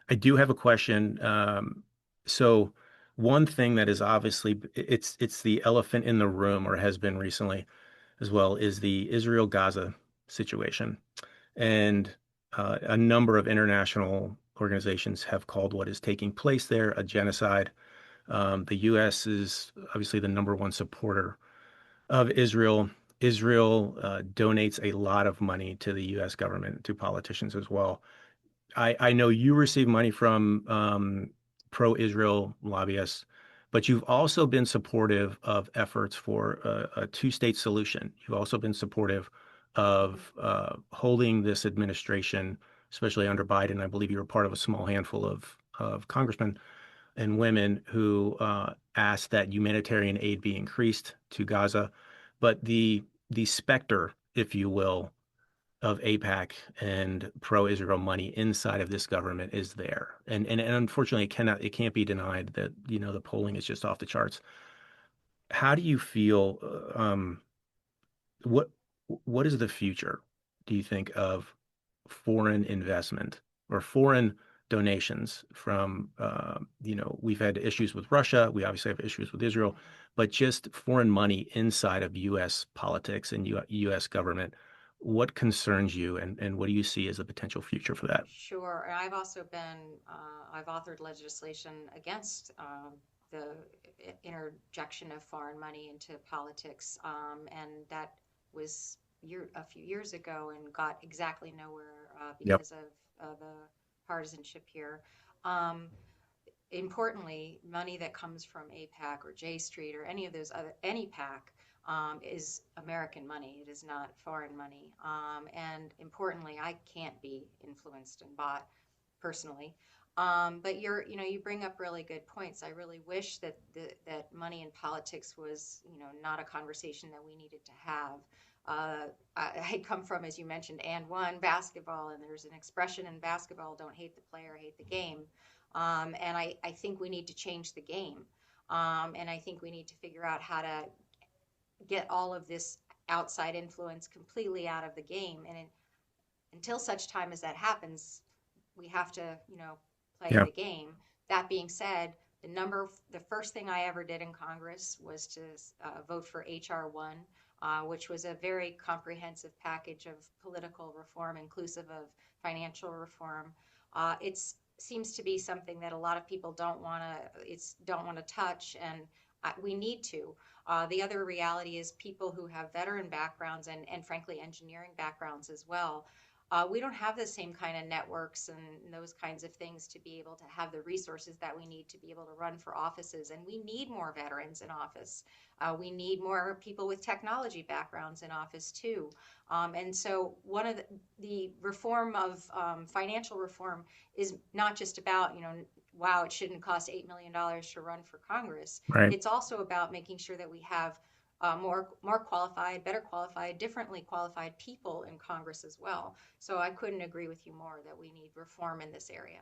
I do have a question. So one thing that is obviously it's the elephant in the room, or has been recently as well, is the Israel-Gaza situation. And a number of international organizations have called what is taking place there a genocide. The U.S. is obviously the number one supporter of Israel. Israel donates a lot of money to the U.S. government, to politicians as well. I know you receive money from pro-Israel lobbyists, but you've also been supportive of efforts for a two-state solution. You've also been supportive of holding this administration, especially under Biden. I believe you were part of a small handful of congressmen and women who asked that humanitarian aid be increased to Gaza. But the specter, if you will, of AIPAC and pro-Israel money inside of this government is there. And unfortunately it can't be denied that, the polling is just off the charts. How do you feel, what what is the future, do you think, of foreign investment or foreign donations from, we've had issues with Russia, we obviously have issues with Israel, but just foreign money inside of U.S. politics and U.S. government. What concerns you, and what do you see as the potential future for that? Sure. And I've also been, I've authored legislation against the interjection of foreign money into politics. And that was a few years ago and got exactly nowhere Yep. because of the partisanship here. Um, Importantly, money that comes from APAC or J Street or any of those other, any PAC, is American money. It is not foreign money. And importantly, I can't be influenced and bought personally. But you bring up really good points. I really wish that that money in politics was, not a conversation that we needed to have. I come from, as you mentioned, and one basketball, and there's an expression in basketball: "Don't hate the player, hate the game." And I think we need to change the game. And I think we need to figure out how to get all of this outside influence completely out of the game. And until such time as that happens, we have to, play Yeah. the game. That being said, the first thing I ever did in Congress was to vote for HR 1, which was a very comprehensive package of political reform, inclusive of financial reform. It seems to be something that a lot of people don't want to touch, and we need to. The other reality is people who have veteran backgrounds and frankly engineering backgrounds as well, we don't have the same kind of networks and those kinds of things to be able to have the resources that we need to be able to run for offices. And we need more veterans in office. We need more people with technology backgrounds in office too. And so one of the reform of financial reform is not just about, wow, it shouldn't cost $8 million to run for Congress. Right. It's also about making sure that we have more qualified, better qualified, differently qualified people in Congress as well. So I couldn't agree with you more that we need reform in this area.